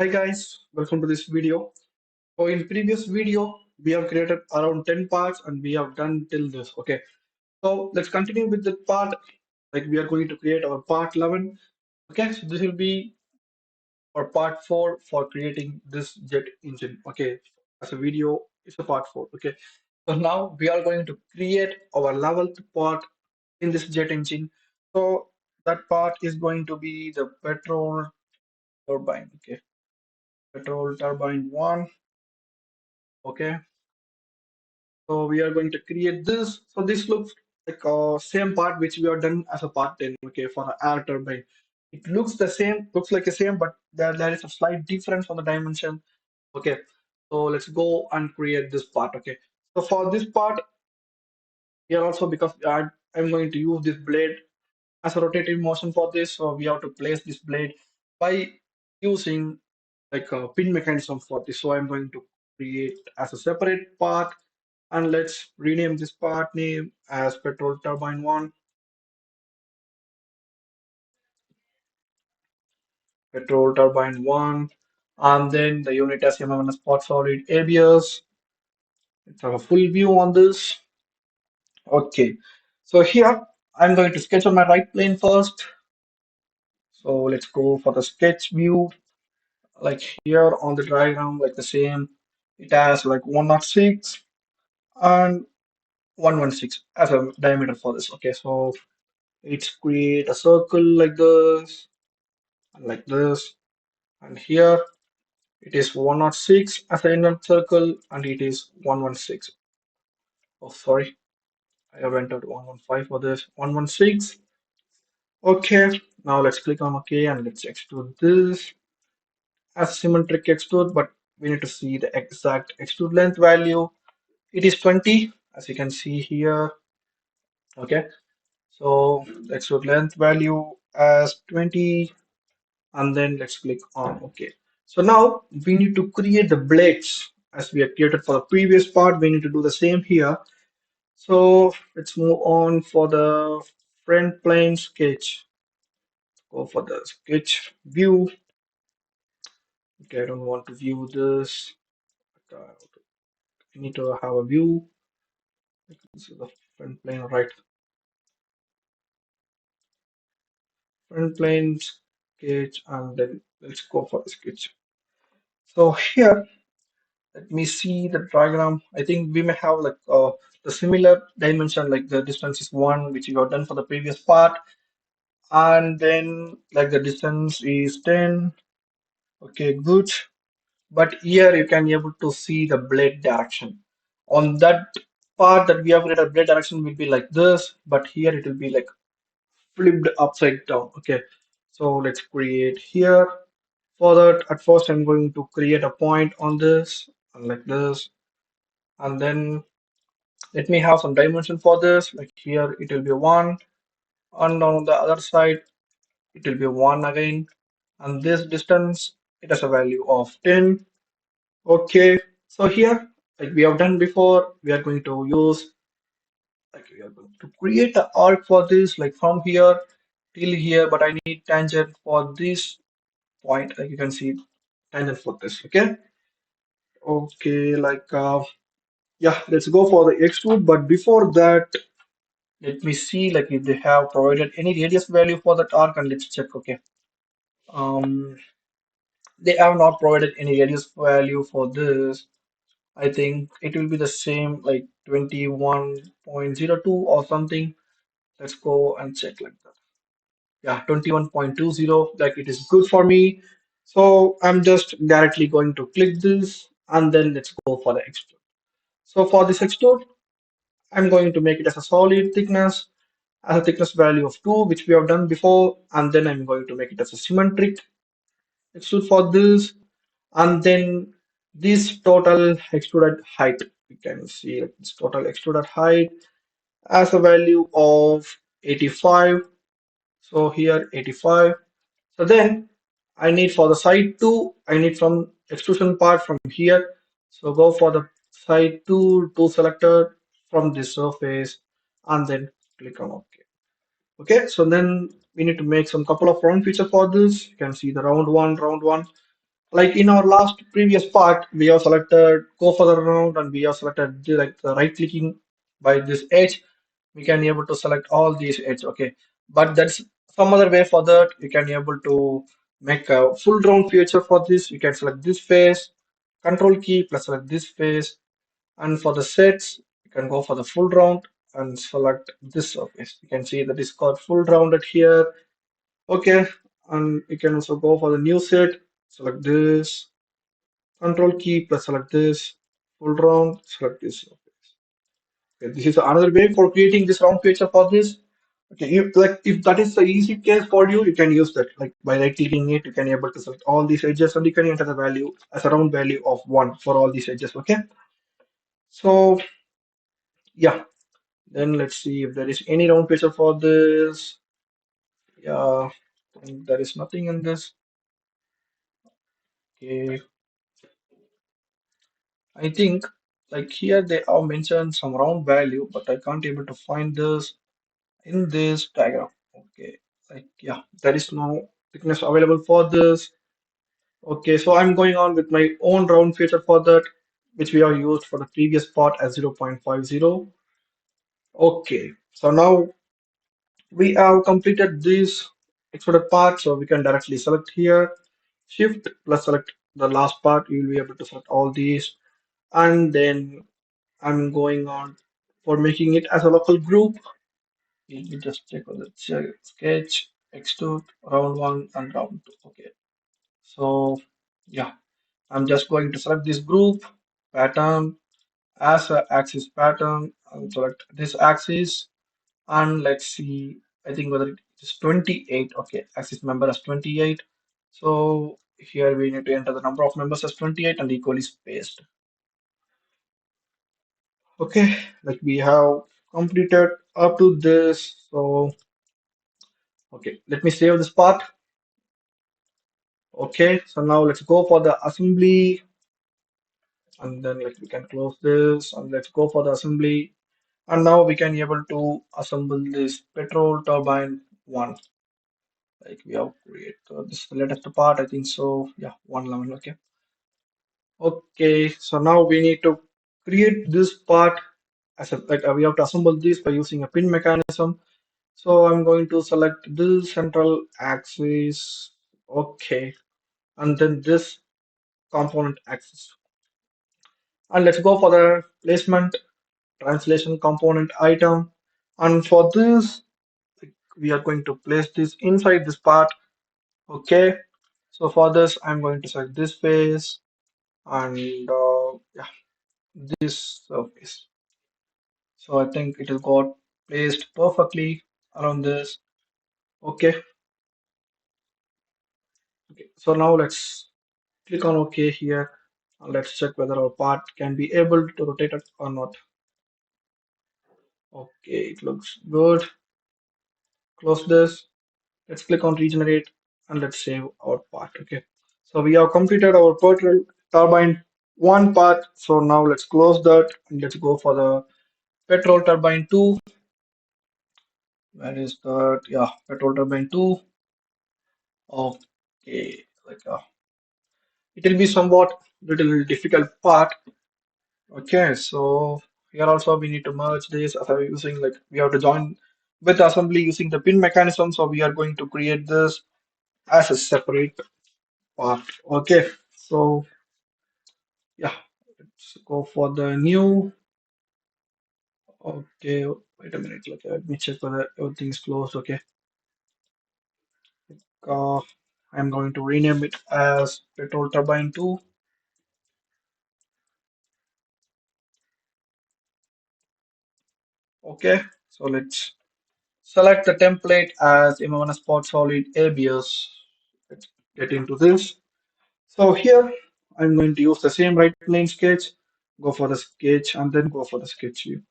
Hi guys, welcome to this video. So in previous video, we have created around 10 parts and we have done till this. Okay, so let's continue with the part. Like we are going to create our part 11. Okay, so this will be our part 4 for creating this jet engine. Okay, as a video, it's a part 4. Okay, so now we are going to create our 11th part in this jet engine. So that part is going to be the petrol turbine. Okay, petrol turbine 1. Okay, so we are going to create this. So this looks like same part which we have done as a part 10. Okay, for the air turbine. It looks the same, looks like the same, but there is a slight difference on the dimension. Okay, so let's go and create this part. Okay, so for this part here also, because I'm going to use this blade as a rotating motion for this, so we have to place this blade by using like a pin mechanism for this. So I'm going to create as a separate part, and let's rename this part name as petrol turbine 1, petrol turbine 1, and then the unit as mm spot solid ABS. Let's have a full view on this. Okay, so here I'm going to sketch on my right plane first. So let's go for the sketch view. Like here on the diagram, like the same, it has like 106 and 116 as a diameter for this. Okay, so it's create a circle like this and like this, and here it is 106 as an inner circle, and it is 116. Oh, sorry, I have entered 115 for this 116. Okay, now let's click on OK and let's extrude this as symmetric extrude, but we need to see the exact extrude length value. It is 20, as you can see here. Okay, so let's put length value as 20, and then let's click on OK. So now we need to create the blades as we have created for the previous part. We need to do the same here. So let's move on for the front plane sketch. Go for the sketch view. Okay, I don't want to view this. I need to have a view. This is the front plane, right? Front plane sketch, and then let's go for the sketch. So here, let me see the diagram. I think we may have like the similar dimension, like the distance is 1, which you have done for the previous part, and then like the distance is 10. Okay, good. But here you can be able to see the blade direction. On that part that we have created, blade direction will be like this, but here it will be like flipped upside down. Okay, so let's create here. For that, at first I'm going to create a point on this, like this, and then let me have some dimension for this. Like here it will be 1, and on the other side it will be 1 again, and this distance, it has a value of 10. Okay, so here, like we have done before, we are going to use, like we are going to create an arc for this, like from here till here, but I need tangent for this point. Like you can see tangent for this. Okay, okay, like yeah, let's go for the extrude, but before that, let me see like if they have provided any radius value for that arc, and let's check. Okay, um they have not provided any radius value for this. I think it will be the same, like 21.02 or something. Let's go and check like that. Yeah, 21.20, like it is good for me. So I'm just directly going to click this, and then let's go for the extrude. So for this extrude, I'm going to make it as a solid thickness, as a thickness value of 2, which we have done before, and then I'm going to make it as a symmetric extrude for this, and then this total extruded height, we can see like this total extruded height as a value of 85. So here 85. So then I need for the side 2, I need from extrusion part from here. So go for the side 2 to selector from this surface, and then click on OK. Okay, so then we need to make some couple of round feature for this. You can see the round one, round one. like in our last previous part, we have selected go further around and we have selected like the right clicking by this edge. We can able to select all these edge. Okay, but that's some other way for that. You can able to make a full round feature for this. You can select this face, control key plus select this face, and for the sets, you can go for the full round and select this surface. You can see that it's got full rounded here. Okay, and you can also go for the new set, select this, control key plus select this, full round, select this. Okay, this is another way for creating this round feature for this. Okay, if that is the easy case for you, you can use that. Like by right clicking it, you can able to select all these edges and you can enter the value as a round value of 1 for all these edges. Okay, so yeah, then let's see if there is any round feature for this. Yeah, there is nothing in this. Okay, I think like here they have mentioned some round value, but I can't able to find this in this diagram. Okay, like yeah, there is no thickness available for this. Okay, so I'm going on with my own round feature for that, which we have used for the previous part as 0.50. Okay, so now we have completed this extruded part, so we can directly select here, shift plus select the last part. You will be able to select all these, and then I'm going on for making it as a local group. Let me just check on the sketch, extrude, round one and round two. Okay. So yeah, I'm just going to select this group pattern as a axis pattern and select this axis and let's see. I think whether it is 28. Okay, axis member as 28. So here we need to enter the number of members as 28 and equally spaced. Okay, like we have completed up to this. So okay, let me save this part. Okay, so now let's go for the assembly and then like we can close this and let's go for the assembly. And now we can be able to assemble this petrol turbine one. Like we have created this is the latest part, I think so. Yeah, 111. Okay. Okay, so now we need to create this part as a like we have to assemble this by using a pin mechanism. So I'm going to select this central axis. Okay, and then this component axis. And let's go for the placement translation component item. And for this, we are going to place this inside this part. Okay. So for this, I'm going to select this face and yeah, this surface. So I think it will got placed perfectly around this. Okay. Okay. So now let's click on OK here. And let's check whether our part can be able to rotate it or not. Okay, it looks good. Close this. Let's click on regenerate and let's save our part. Okay. So we have completed our petrol turbine one part. So now let's close that and let's go for the petrol turbine two. Where is that? Yeah, petrol turbine two. Okay. Like it will be somewhat little difficult part. Okay. So here also we need to merge this as I'm using like we have to join with assembly using the pin mechanism. So we are going to create this as a separate part. Okay. So yeah, let's go for the new. Okay, wait a minute. Like, let me check whether everything's closed. Okay, uh, I'm going to rename it as petrol turbine 2. Okay, so let's select the template as M1 Spot Solid ABS. Let's get into this. So here I'm going to use the same right plane sketch. Go for the sketch and then go for the sketch view.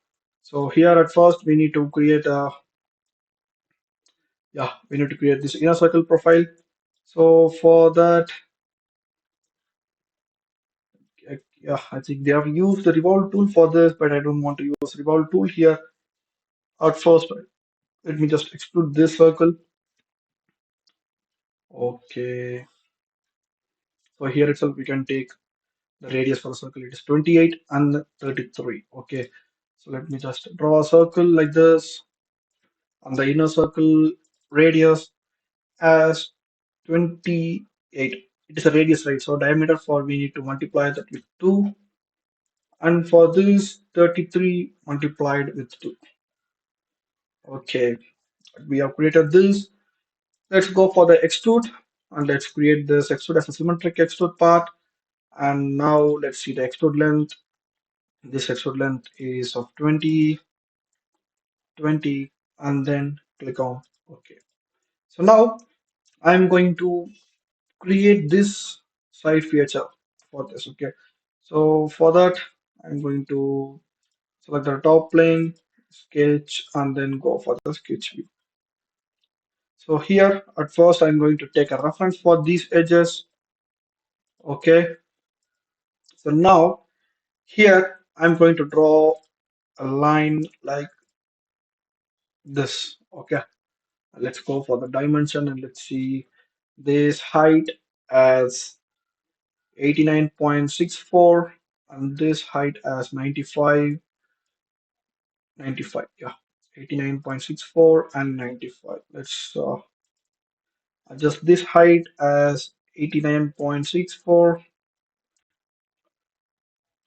So here at first we need to create a yeah we need to create this inner circle profile. So for that, yeah, I think they have used the revolve tool for this, but I don't want to use revolve tool here. At first, let me just extrude this circle. Okay, So here itself we can take the radius for the circle. It is 28 and 33. Okay. So let me just draw a circle like this, and the inner circle radius as 28. It is a radius, right? So diameter for we need to multiply that with 2, and for this 33 multiplied with 2. Okay, we have created this. Let's go for the extrude, and let's create this extrude as a symmetric extrude part. And now let's see the extrude length. This extrude length is of 20, 20, and then click on OK. So now I'm going to create this side feature for this. Okay, so for that I'm going to select the top plane, sketch, and then go for the sketch view. So here at first I'm going to take a reference for these edges. Okay, so now here I'm going to draw a line like this. Okay, let's go for the dimension and let's see this height as 89.64 and this height as 95, 95. Yeah, 89.64 and 95. Let's adjust this height as 89.64.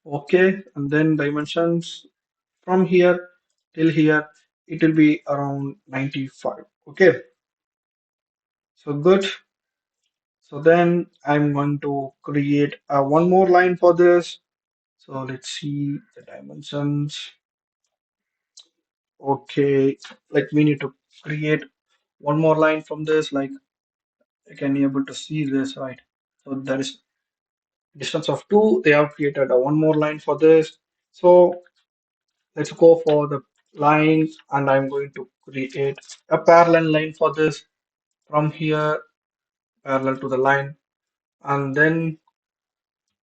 Okay, and then dimensions from here till here, it will be around 95. Okay, so good. So then I'm going to create one more line for this. So let's see the dimensions. Okay, like we need to create one more line from this, like you can be able to see this, right? So there is distance of 2. They have created a one more line for this. So let's go for the line, and I'm going to create a parallel line for this from here parallel to the line, and then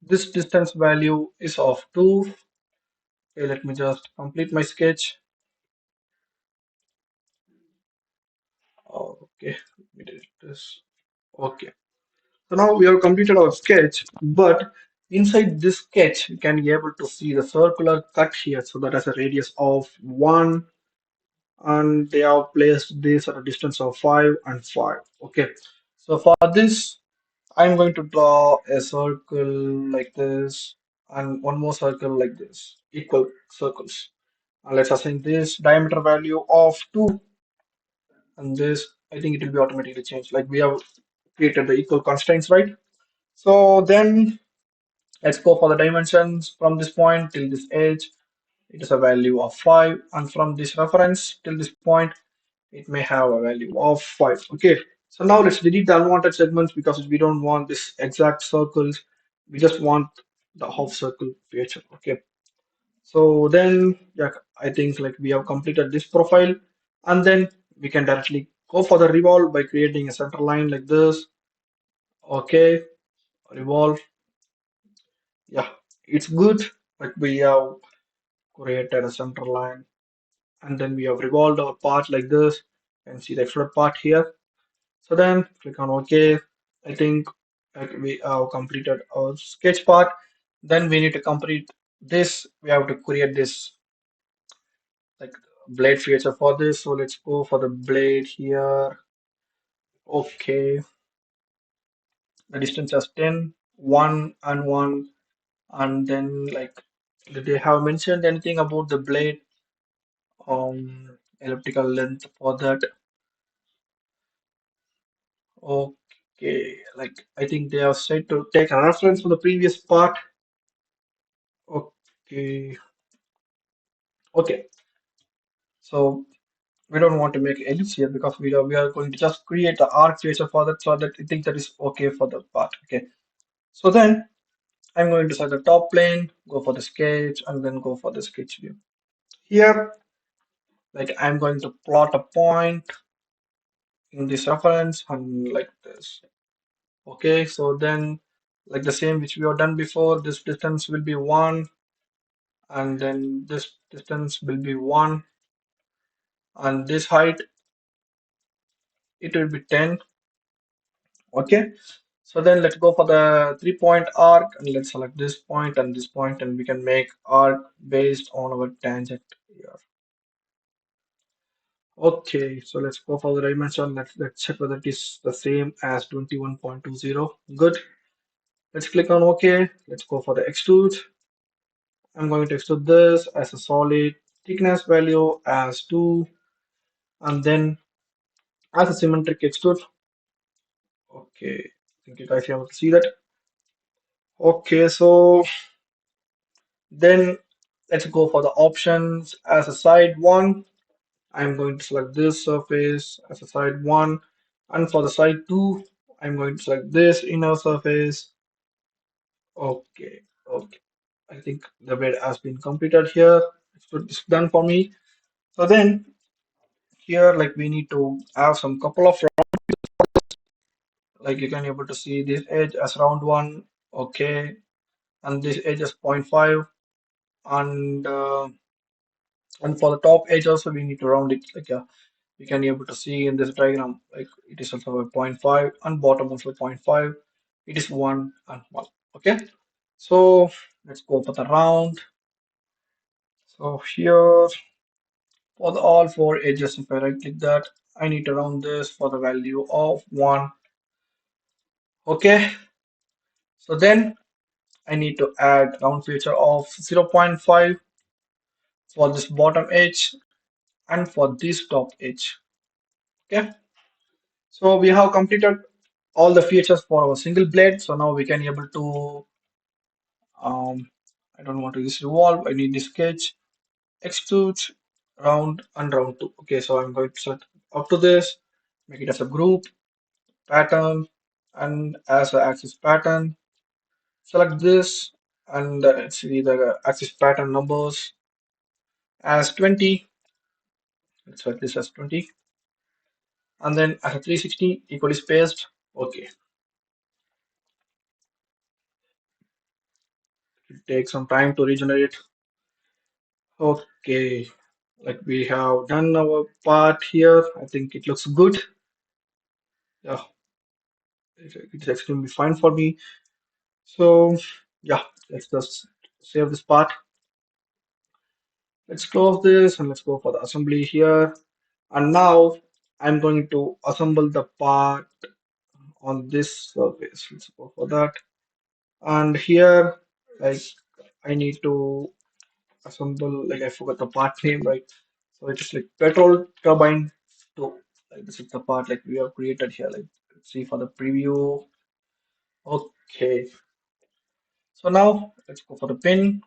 this distance value is of 2. Okay, let me just complete my sketch. Okay, let me delete this. Okay. So now we have completed our sketch, but inside this sketch, you can be able to see the circular cut here. So that has a radius of 1, and they have placed this at a distance of 5 and 5. Okay. So for this, I'm going to draw a circle like this and one more circle like this, equal circles. And let's assign this diameter value of 2, and this, I think it will be automatically changed. Like we have created the equal constraints, right? So then let's go for the dimensions from this point till this edge. It is a value of 5, and from this reference till this point, it may have a value of 5. Okay, so now let's delete the unwanted segments because we don't want this exact circles. We just want the half circle feature. Okay, so then yeah, I think like we have completed this profile, and then we can directly go for the revolve by creating a center line like this. Okay, revolve. Yeah, it's good. Like we have created a center line, and then we have revolved our part like this, and see the extra part here. So then click on OK. I think like we have completed our sketch part. Then we need to complete this. We have to create this like blade feature for this. So let's go for the blade here. Okay, the distance is 10, 1 and 1. And then like did they have mentioned anything about the blade elliptical length for that? Okay, like I think they have said to take a reference from the previous part. Okay, okay. So we don't want to make ellipse here because we are going to just create the arc feature for that, so that I think that is okay for the part. Okay. So then I'm going to select the top plane, go for the sketch, and then go for the sketch view. Here, like I'm going to plot a point in this reference and like this. Okay, so then like the same which we have done before, this distance will be 1, and then this distance will be 1, and this height it will be 10. Okay, So then let's go for the 3-point arc and let's select this point and this point and we can make arc based on our tangent here. Okay, so let's go for the dimension. Let's check whether it is the same as 21.20. Good. Let's click on OK. Let's go for the extrude. I'm going to extrude this as a solid, thickness value as 2, and then as a symmetric extrude. Okay, I think you guys are able to see that. Okay, so then let's go for the options as a side 1. I'm going to select this surface as a side 1, and for the side 2, I'm going to select this inner surface. Okay, okay. I think the bed has been completed here. It's done for me. So then here, like we need to have some couple of like you can able to see this edge as round one, okay, and this edge is zero point 0.5, and for the top edge also we need to round it like you can able to see in this diagram like it is also a zero point 0.5 and bottom also zero point 0.5. It is 1 and 1. Okay, so let's go for the round. So here for the all four edges, if I right click that, I need to round this for the value of 1. Okay, so then I need to add round feature of 0 0.5 for this bottom edge and for this top edge. Okay, so we have completed all the features for our single blade. So now we can able to I don't want to use revolve. I need the sketch, extrude, round and round two. Okay, so I'm going to set up to this, make it as a group pattern and as an axis pattern. Select this and see the axis pattern numbers as 20. Let's set this as 20 and then as a 360 equally spaced. Okay, it takes some time to regenerate. Okay, like we have done our part here. I think it looks good. Yeah, it's extremely fine for me. So yeah, let's just save this part. Let's close this and let's go for the assembly here. And now I'm going to assemble the part on this surface. Let's go for that. And here, like I need to assemble, like I forgot the part name, right? So it is like petrol turbine 2. Like this is the part like we have created here. Like let's see for the preview. Okay. So now let's go for the pin.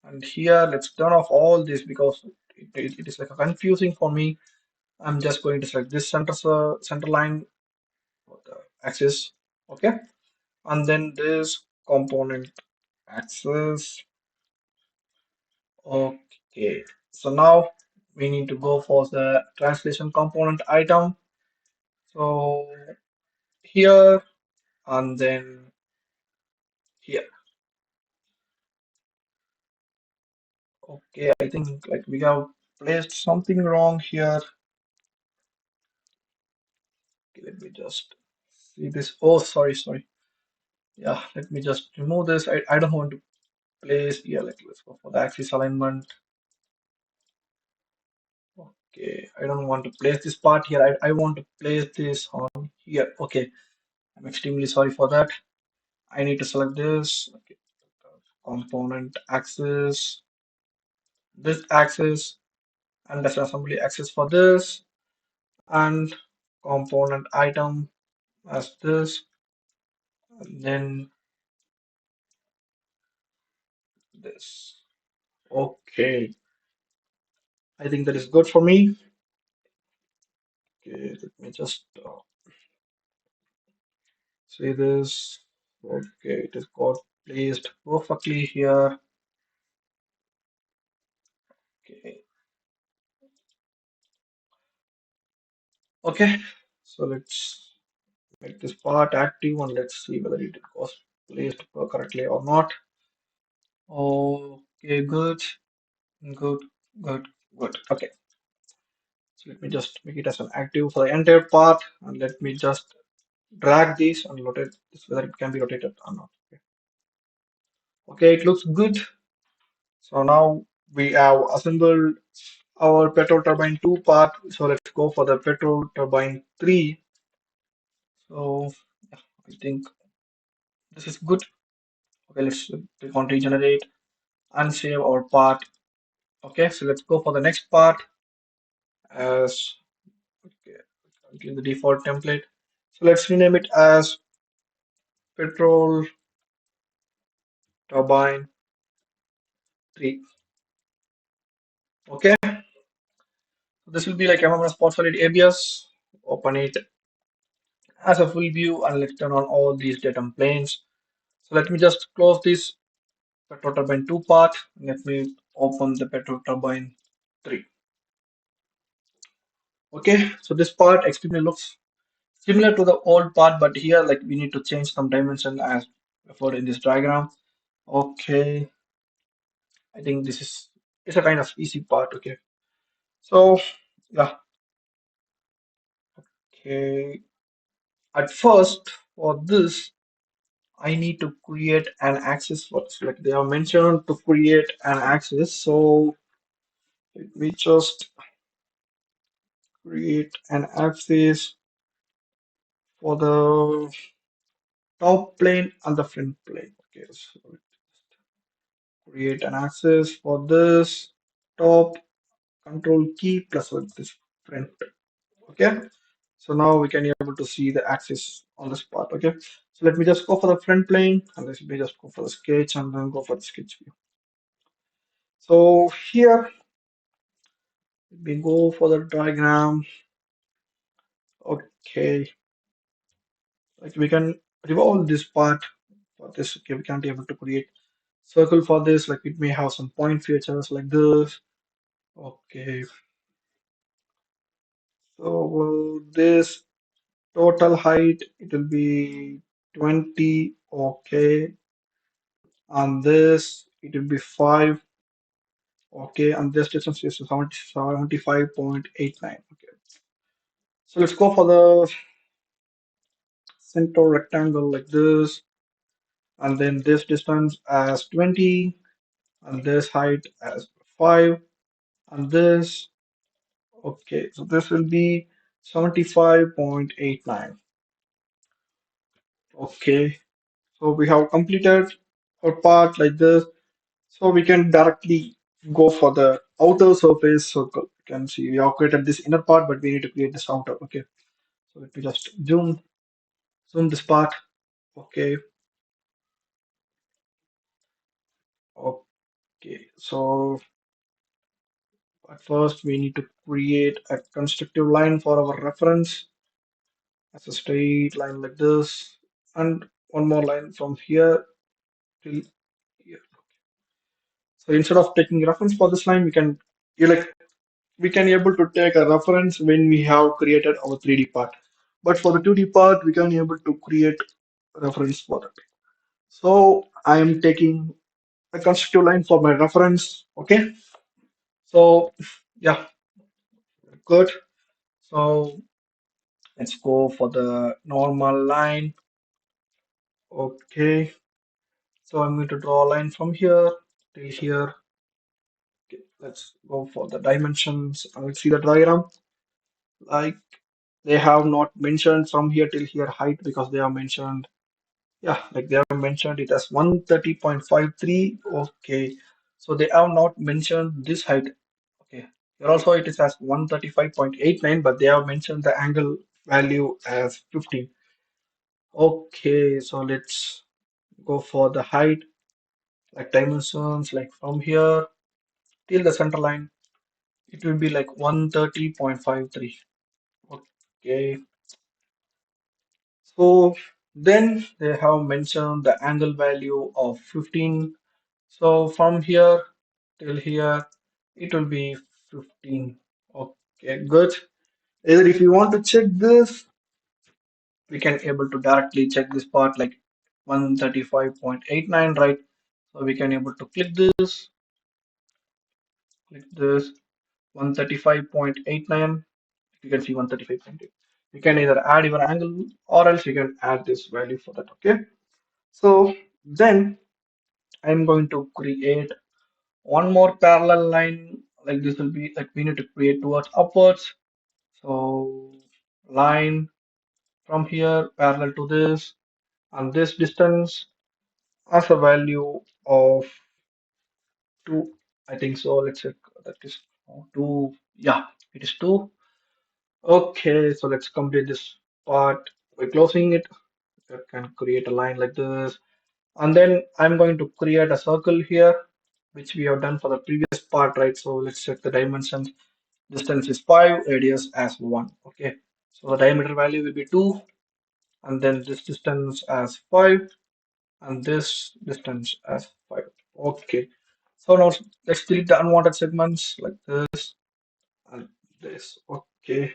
And here let's turn off all this because it is like a confusing for me. I'm just going to select this center line for the axis. Okay. And then this component axis. Okay, so now we need to go for the translation component item. So here and then here. Okay, I think like we have placed something wrong here. Okay, let me just see this. Oh, sorry. Yeah, let me just remove this. I don't want to place here. Like let's go for the axis alignment. Okay, I don't want to place this part here. I want to place this on here. Okay, I'm extremely sorry for that. I need to select this. Okay, component axis, this axis, and this assembly axis for this, and component item as this, and then this. Okay, I think that is good for me. Okay, let me just see this. Okay, it is got placed perfectly here. Okay, okay. So let's make this part active and let's see whether it was placed correctly or not. Okay, good. Good, good. Okay, so let me just make it as an active for the entire part, and let me just drag this and rotate this whether it can be rotated or not. Okay, okay, it looks good. So now we have assembled our petrol turbine 2 part. So let's go for the petrol turbine 3. So I think this is good. Okay, let's click on regenerate and save our part. Okay, so let's go for the next part as okay, I'll give the default template. So let's rename it as petrol turbine 3. Okay, so this will be like MMS spot solid ABS. Open it as a full view and let's turn on all these datum planes. So let me just close this petrol turbine 2 part. Let me open the petrol turbine 3. Okay, so this part extremely looks similar to the old part, but here like we need to change some dimension as before in this diagram. Okay, I think this is it's a kind of easy part. Okay, so yeah, okay. At first for this, I need to create an axis for this. Like they are mentioned to create an axis, so let me just create an axis for the top plane and the front plane. Okay, so create an axis for this top control key plus with this front. Okay, so now we can be able to see the axis on this part. Okay, so let me just go for the front plane and let me just go for the sketch and then go for the sketch view. So here we go for the diagram. Okay, like we can revolve this part for this. Okay, we can't be able to create circle for this. Like it may have some point features like this. Okay, so this total height it will be 20. Okay, and this it will be 5. Okay, and this distance is 75.89. Okay, so let's go for the center rectangle like this, and then this distance as 20, and this height as 5, and this. Okay, so this will be 75.89. Okay, so we have completed our part like this. So we can directly go for the outer surface circle. You can see we have created this inner part, but we need to create this outer. Okay, so let me just zoom this part. Okay, okay. So at first we need to create a constructive line for our reference as a straight line like this, and one more line from here till here. So instead of taking reference for this line, we can you like we can able to take a reference when we have created our 3D part. But for the 2D part, we can able to create reference for that. So I am taking a constructive line for my reference. Okay. So yeah, good. So let's go for the normal line. Okay. So I'm going to draw a line from here to here. Okay, let's go for the dimensions. I will see the diagram. Like they have not mentioned from here till here height because they have mentioned, yeah, like they have mentioned it as 130.53. Okay, so they have not mentioned this height. Okay, here also it is as 135.89, but they have mentioned the angle value as 15. Okay, so let's go for the height, like dimensions, like from here till the center line, it will be like 130.53. Okay, so then they have mentioned the angle value of 15. So from here till here, it will be 15. Okay, good. Either if you want to check this, we can able to directly check this part like 135.89, right? So we can able to click this 135.89. You can see 135.8. You can either add your angle or else you can add this value for that. Okay. So then I'm going to create one more parallel line. Like this will be like we need to create towards upwards. So line from here parallel to this and this distance as a value of 2. I think so. Let's check that is 2. Yeah, it is 2. Okay, so let's complete this part by closing it. I can create a line like this. And then I'm going to create a circle here, which we have done for the previous part, right? So let's check the dimensions. Distance is 5, radius as 1. Okay, so the diameter value will be 2, and then this distance as 5, and this distance as 5. Okay, so now let's delete the unwanted segments like this and this. Okay,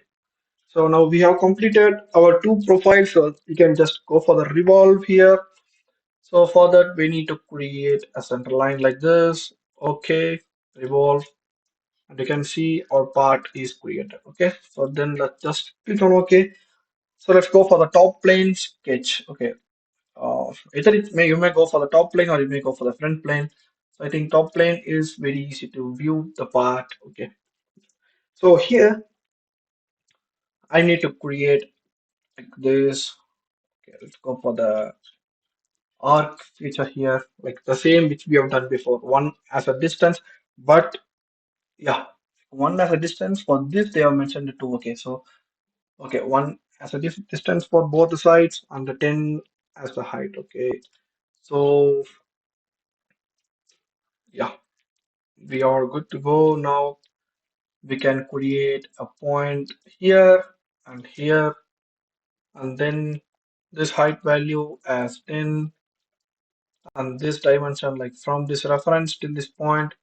so now we have completed our two profiles. So you can just go for the revolve here. So for that, we need to create a center line like this. Okay, revolve, and you can see our part is created. Okay, so then let's just click on OK. So let's go for the top plane sketch. Okay, either you may go for the top plane or you may go for the front plane. So I think top plane is very easy to view the part. Okay, so here I need to create like this. Okay, let's go for the arc feature here, like the same which we have done before. One as a distance, but yeah, one as a distance for this they have mentioned the two. Okay, so okay, one as a distance for both the sides and the 10 as the height. Okay, so yeah, we are good to go now. We can create a point here and here, and then this height value as 10, and this dimension like from this reference till this point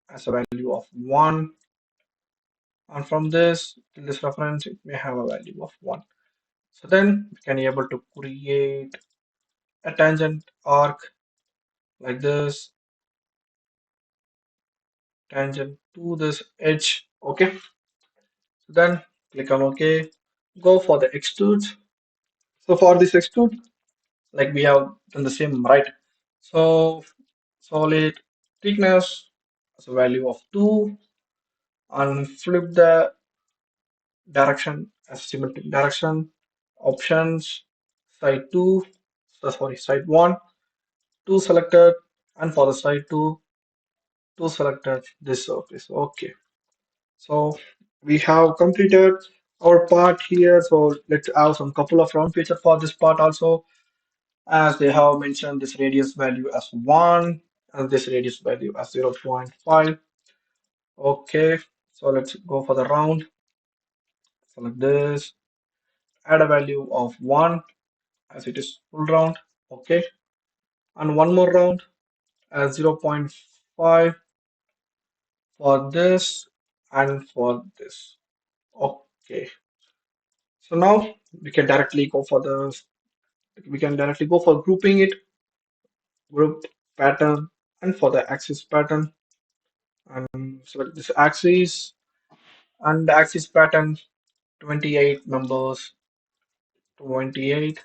as a value of 1, and from this till this reference it may have a value of 1. So then we can able to create a tangent arc like this, tangent to this edge. Okay, so then click on OK, go for the extrude. So for this extrude, like we have done the same, right? So solid thickness as a value of 2, and flip the direction as symmetric direction. Options, side 2, so sorry, side 1, 2 selected, and for the side 2, 2 selected this surface. Okay, so we have completed our part here. So let's have some couple of round feature for this part also, as they have mentioned this radius value as 1 and this radius value as 0.5. Okay, so let's go for the round. Select this, add a value of 1 as it is full round. Okay, and one more round as 0.5 for this and for this. Okay, so now we can directly go for grouping it, group pattern, and for the axis pattern, and select this axis and the axis pattern 28 numbers, 28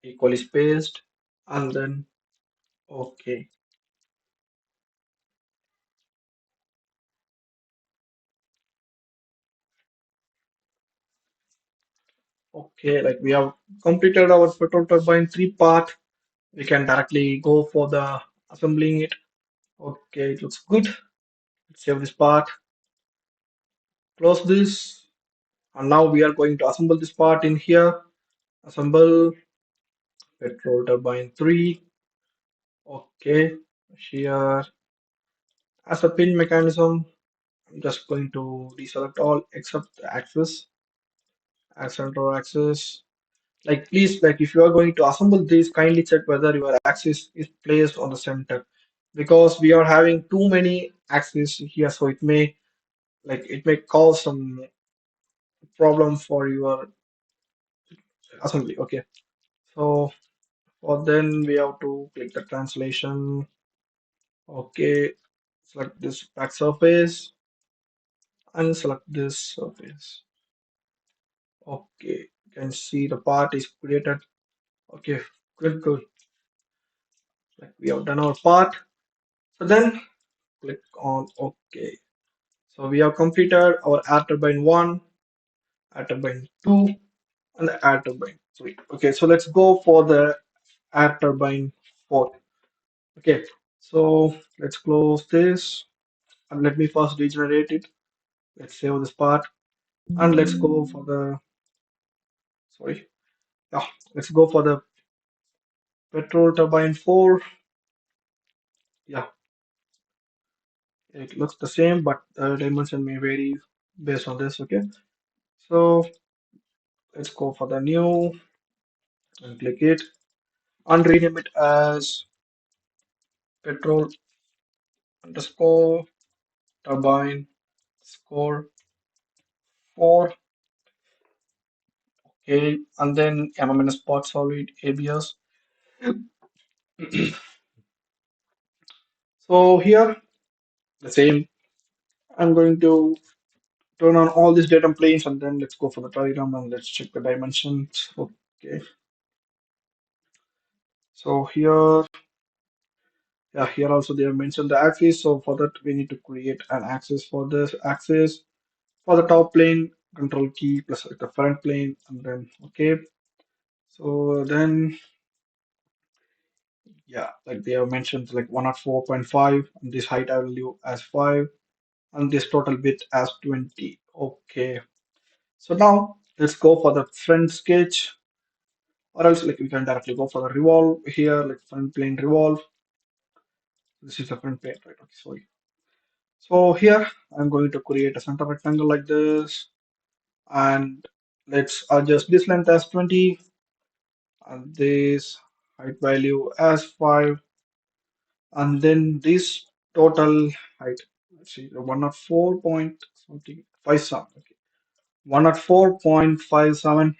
equally spaced, and then okay. Okay, like we have completed our petrol turbine 3 part. We can directly go for the assembling it. Okay, it looks good. Let's save this part, close this, and now we are going to assemble this part in here. Assemble petrol turbine 3. Okay, here as a pin mechanism, I'm just going to deselect all except the axis, center axis. Like please, like if you are going to assemble this, kindly check whether your axis is placed on the center, because we are having too many axes here, so it may cause some problem for your assembly. Okay, so for then we have to click the translation. Okay, select this back surface and select this surface. Okay, you can see the part is created. Okay, good, good. Like we have done our part. So then click on OK. So we have completed our air turbine 1, air turbine 2, and the air turbine 3. Okay, so let's go for the air turbine 4. Okay, so let's close this and let me first regenerate it. Let's save this part and let's go for the, sorry, yeah, let's go for the petrol turbine 4. Yeah, it looks the same, but the dimension may vary based on this. Okay, so let's go for the new and click it and rename it as petrol underscore turbine score 4. Okay, and then MM spot solid ABS. So here the same. I'm going to turn on all these data planes and then let's go for the diagram and let's check the dimensions. Okay, so here, yeah, here also they have mentioned the axis. So for that we need to create an axis for this axis for the top plane, control key plus like the front plane, and then okay. So then yeah, like they have mentioned like 104.5 and this height value as 5 and this total width as 20. Okay. So now let's go for the front sketch or else like we can directly go for the revolve here, like front plane revolve. This is the front plane, right? Okay, sorry. So here I'm going to create a center rectangle like this and let's adjust this length as 20 and this height value as 5 and then this total height, let's see, the 104 point something 57. Okay, 104.57.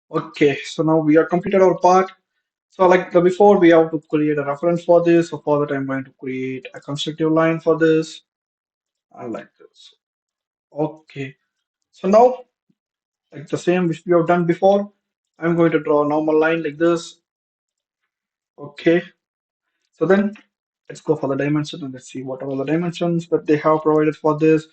Okay, so now we are completed our part. So like the before, we have to create a reference for this. So for that, I'm going to create a constructive line for this. I like this. Okay. So now, like the same which we have done before, I'm going to draw a normal line like this. Okay. So then let's go for the dimension and let's see what are the dimensions that they have provided for this.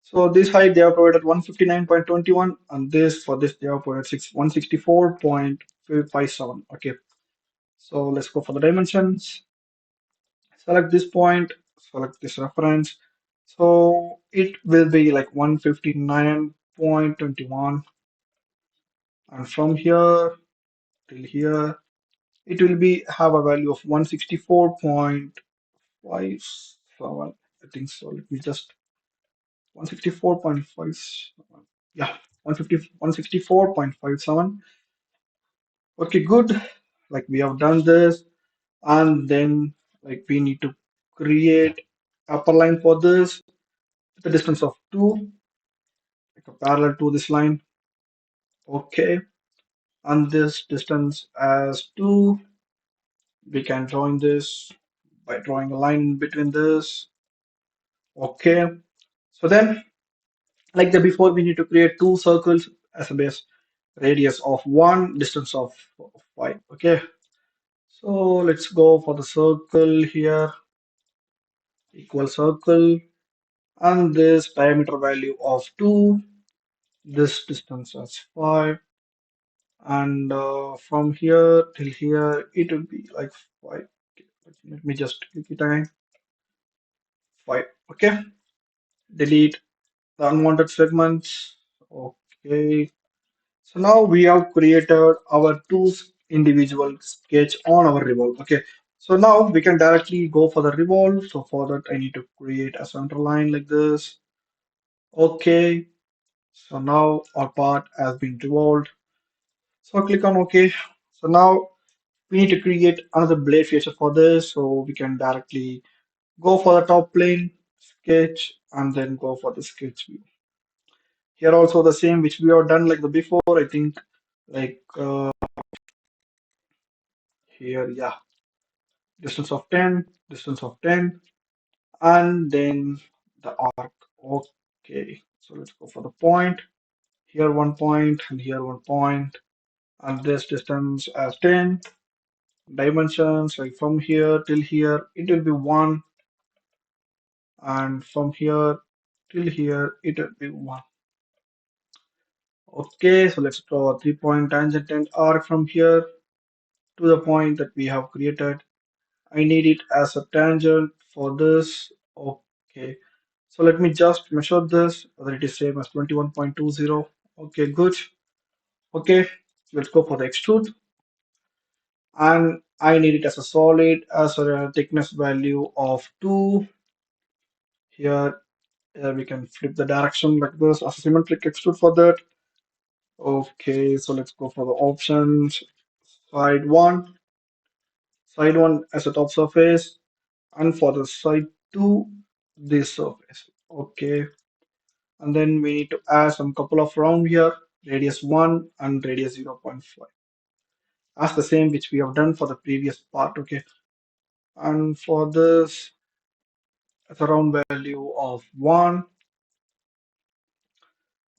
So this height they have provided 159.21 and this for this they have provided 164.57. Okay. So let's go for the dimensions. Select this point, select this reference. So it will be like 159.21 and from here till here it will be have a value of 164.57. I think so. Let me just 164.5. Yeah, 164.57. Okay, good. Like we have done this, and then like we need to create upper line for this with a distance of 2, like a parallel to this line. Okay, and this distance as 2, we can join this by drawing a line between this. Okay, so then like the before, we need to create two circles as a base radius of 1, distance of 5. Okay, so let's go for the circle here, equal circle, and this diameter value of 2, this distance as 5, and from here till here it will be like 5. Okay, let me just click it again. 5. Okay, delete the unwanted segments. Okay, so now we have created our two individual sketch on our revolve. Okay, so now we can directly go for the revolve. So for that, I need to create a center line like this. Okay, so now our part has been revolved. So click on OK. So now we need to create another blade feature for this. So we can directly go for the top plane, sketch, and then go for the sketch view. Here also the same which we have done like the before. I think like here, yeah, distance of 10, distance of 10, and then the arc. Okay, so let's go for the point. Here 1 point and here 1 point, and this distance as 10. Dimensions like from here till here it will be 1, and from here till here it will be 1. Okay, so let's draw a 3-point tangent and arc from here to the point that we have created. I need it as a tangent for this. Okay, so let me just measure this, whether it is same as 21.20. Okay, good. Okay, let's go for the extrude. And I need it as a solid, as a thickness value of 2. Here, we can flip the direction like this as a symmetric extrude for that. Okay, so let's go for the options. Side 1, side 1 as a top surface, and for the side 2, this surface. Okay, and then we need to add some couple of round here, radius 1 and radius 0.5, as the same which we have done for the previous part. Okay, and for this, as a round value of 1,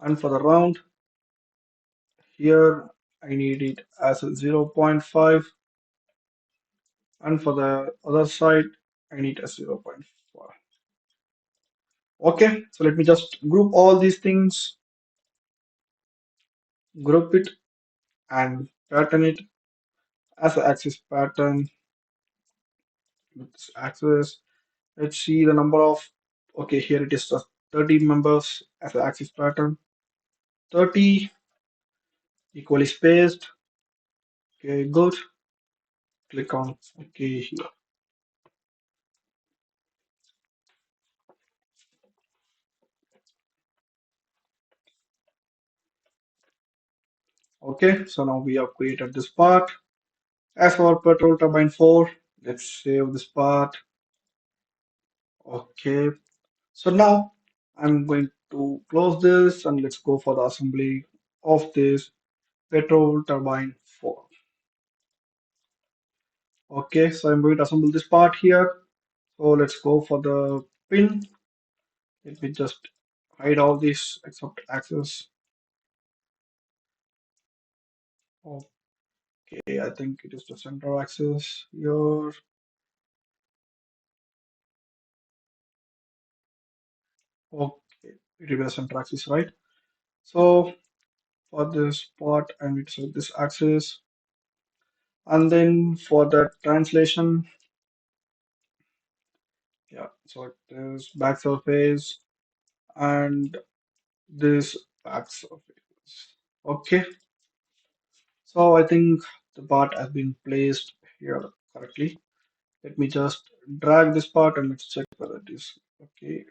and for the round here, I need it as a 0.5, and for the other side, I need a 0.4. Okay, so let me just group all these things, group it and pattern it as an axis pattern with this axis. Let's see the number of, okay, here it is just 30 members as an axis pattern. 30 equally spaced. Okay, good. Click on okay here. Okay, so now we have created this part. As for petrol turbine 4, let's save this part. Okay, so now I'm going to close this and let's go for the assembly of this petrol turbine 4. Okay, so I'm going to assemble this part here. So let's go for the pin. Let me just hide all these except axis. Okay, I think it is the center axis here. Okay, it will be the center axis, right? So for this part, I need to select this axis. And then for the translation, yeah, so it is back surface and this back surface. Okay, so I think the part has been placed here correctly. Let me just drag this part and let's check whether it is okay.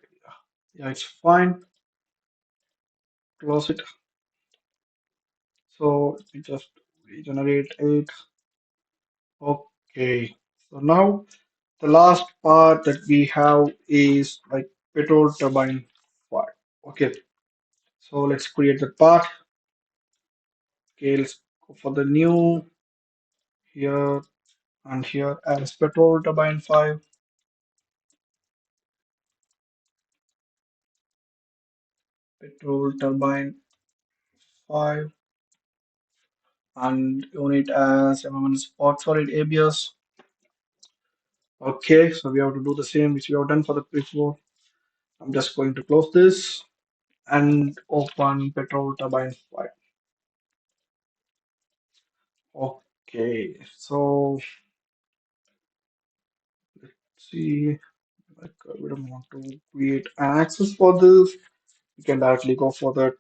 Yeah, it's fine. Close it. So let me just regenerate it. Okay. So now the last part that we have is like petrol turbine part. Okay. So let's create the part. Okay, let's go for the new here and here as petrol turbine 5, petrol turbine 5, and unit as MM spot solid ABS. Okay, so we have to do the same which we have done for the before. I'm just going to close this and open petrol turbine 5. Okay, so see, like we don't want to create an access for this. You can directly go for that.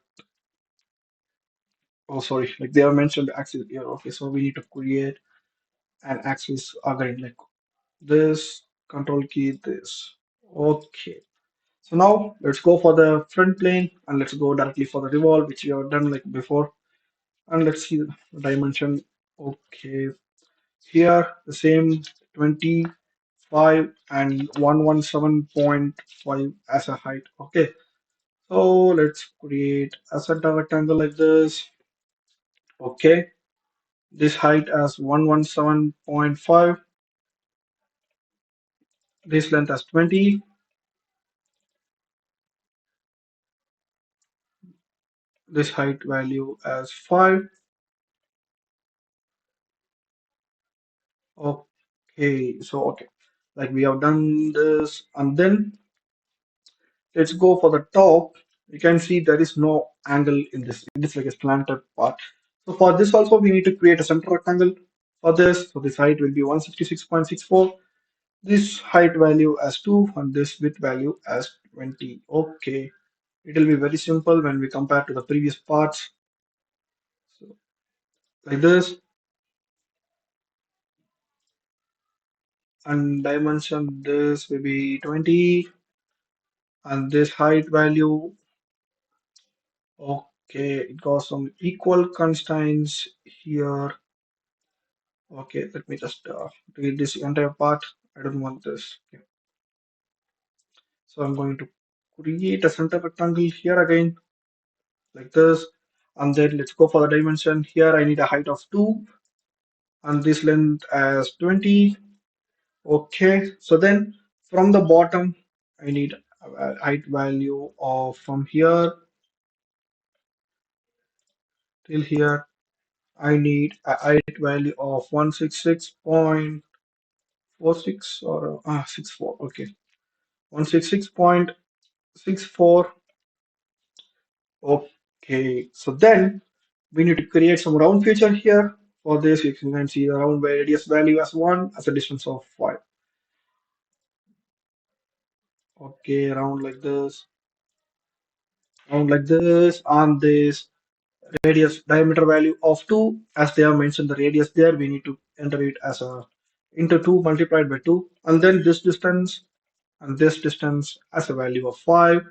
Oh, sorry, like they have mentioned the access here. Okay, so we need to create an access again, like this control key, this. Okay, so now let's go for the front plane and let's go directly for the revolve, which we have done like before. And let's see the dimension. Okay, here the same 25 and 117.5 as a height. Okay, so let's create a center rectangle like this. Okay, this height as 117.5, this length as 20, this height value as 5. Okay, so okay, like we have done this, and then let's go for the top. You can see there is no angle in this. It is like a slanted part. So for this also we need to create a center rectangle for this. So this height will be 166.64. This height value as 2 and this width value as 20. Okay, it will be very simple when we compare to the previous parts. So like this, and dimension this will be 20, and this height value. Okay, it got some equal constraints here. Okay, let me just read this entire part. I don't want this. Okay. So I'm going to create a center rectangle here again, like this. And then let's go for the dimension. Here I need a height of 2 and this length as 20. Okay, so then from the bottom, I need a height value of from here till here. I need a height value of 166.46 or 64. Okay, 166.64. Okay, so then we need to create some round feature here. For this, you can see the round radius value as 1 as a distance of 5. Okay, round like this, and this radius diameter value of 2. As they have mentioned the radius there, we need to enter it as a into 2 multiplied by 2, and then this distance and this distance as a value of 5,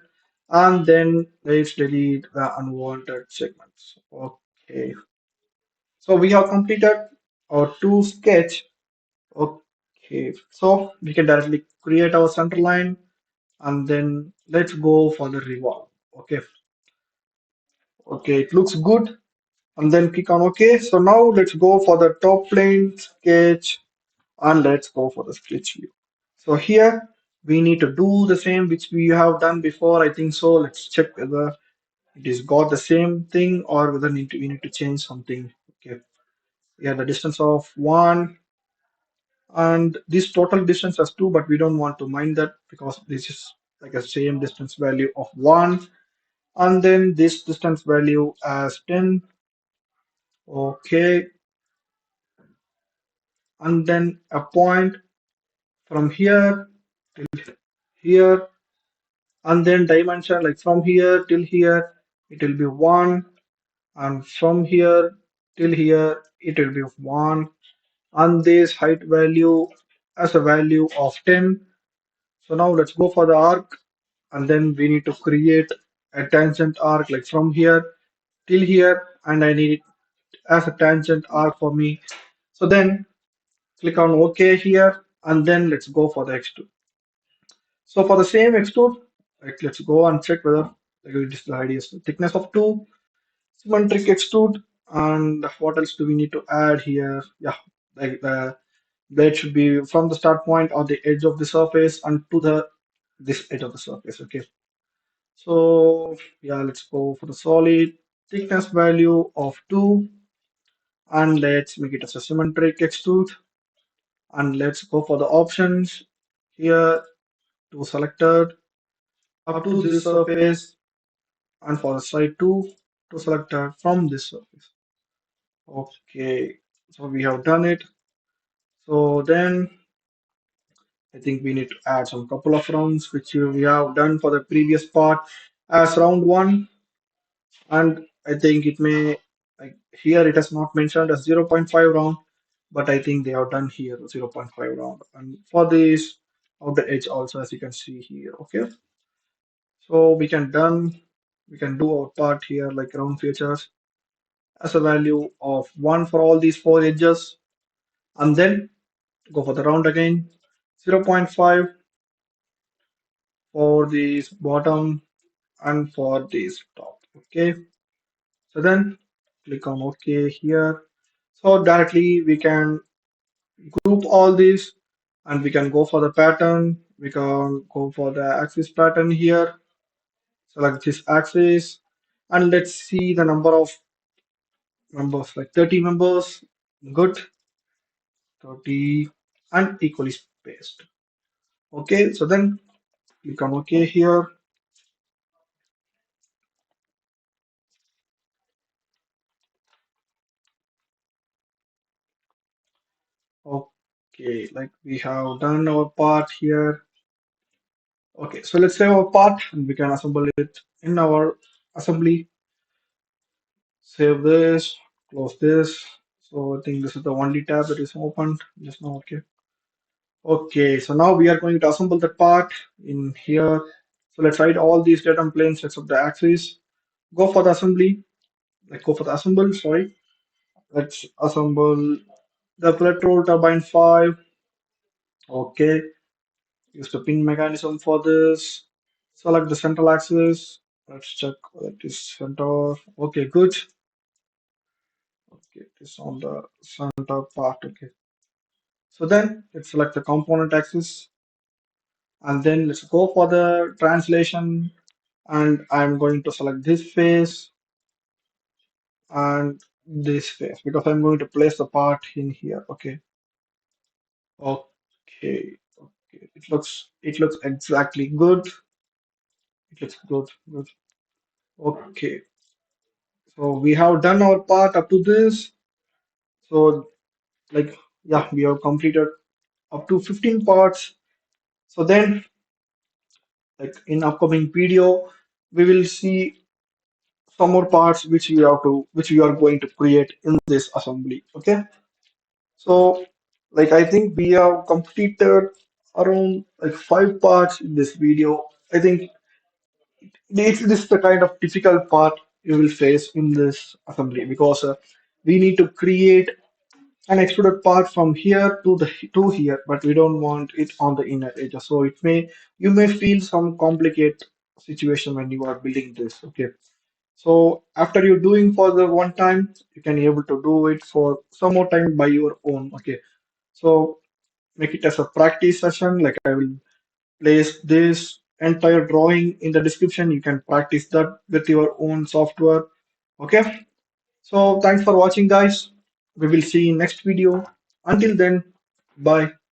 and then let's delete the unwanted segments. Okay, so we have completed our two sketch. Okay, so we can directly create our center line, and then let's go for the revolve. Okay, okay, it looks good, and then click on OK. So now let's go for the top plane sketch, and let's go for the sketch view. So here we need to do the same which we have done before. I think so. Let's check whether it is got the same thing or whether we need to change something. Okay, yeah, the distance of 1 and this total distance as 2, but we don't want to mind that because this is like a same distance value of 1, and then this distance value as 10. Okay, and then a point from here till here, and then dimension like from here till here it will be 1, and from here till here it will be 1, and this height value as a value of 10. So now let's go for the arc, and then we need to create a tangent arc like from here till here, and I need it as a tangent arc for me. So then click on OK here, and then let's go for the extrude. So for the same extrude, like let's go and check whether like, it is the radius thickness of 2, symmetric extrude, and what else do we need to add here? Yeah, like the blade should be from the start point or the edge of the surface and to the this edge of the surface. Okay, so yeah, let's go for the solid thickness value of 2, and let's make it as a symmetric extrude, and let's go for the options here to selected up to this surface, and for the side 2 to selected from this surface. Okay, so we have done it. So then I think we need to add some couple of rounds which we have done for the previous part as round 1, and I think it may like here it has not mentioned as 0.5 round, but I think they have done here 0.5 round, and for this outer edge also, as you can see here. Okay, so we can do our part here like round features as a value of 1 for all these 4 edges, and then go for the round again 0.5 for this bottom and for this top. Okay, so then click on OK here. So directly we can group all these, and we can go for the pattern. We can go for the axis pattern here. Select this axis, And let's see the number of members, like 30 members. Good, 30 and equally spaced. Okay, so then click on OK here. Okay, like we have done our part here. Okay, so let's save our part and we can assemble it in our assembly. Save this, close this. So I think this is the only tab that is opened just now. Okay. Okay, so now we are going to assemble the part in here. So let's write all these datum planes except the axis. Go for the assembly. Like go for the assemble, sorry. Let's assemble the petrol turbine 5. Okay. Use the pin mechanism for this. Select the central axis. Let's check that is center. Okay, good. Okay, it is on the center part. Okay. So then let's select the component axis and then let's go for the translation and I'm going to select this face and this face because I'm going to place the part in here. Okay. Okay. Okay. It looks exactly good. It looks good. Good. Okay. So we have done our part up to this. So like yeah, we have completed up to 15 parts. So then like in upcoming video, we will see some more parts which we are going to create in this assembly. Okay. So like I think we have completed around like 5 parts in this video. I think this is the kind of difficult part you will face in this assembly because we need to create an extruded part from here to here, but we don't want it on the inner edge. So you may feel some complicated situation when you are building this. Okay. So after you're doing for the one time, you can be able to do it for some more time by your own. Okay. So make it as a practice session. Like I will place this entire drawing in the description. You can practice that with your own software. Okay. So thanks for watching, guys. We will see you in next video. Until then, bye.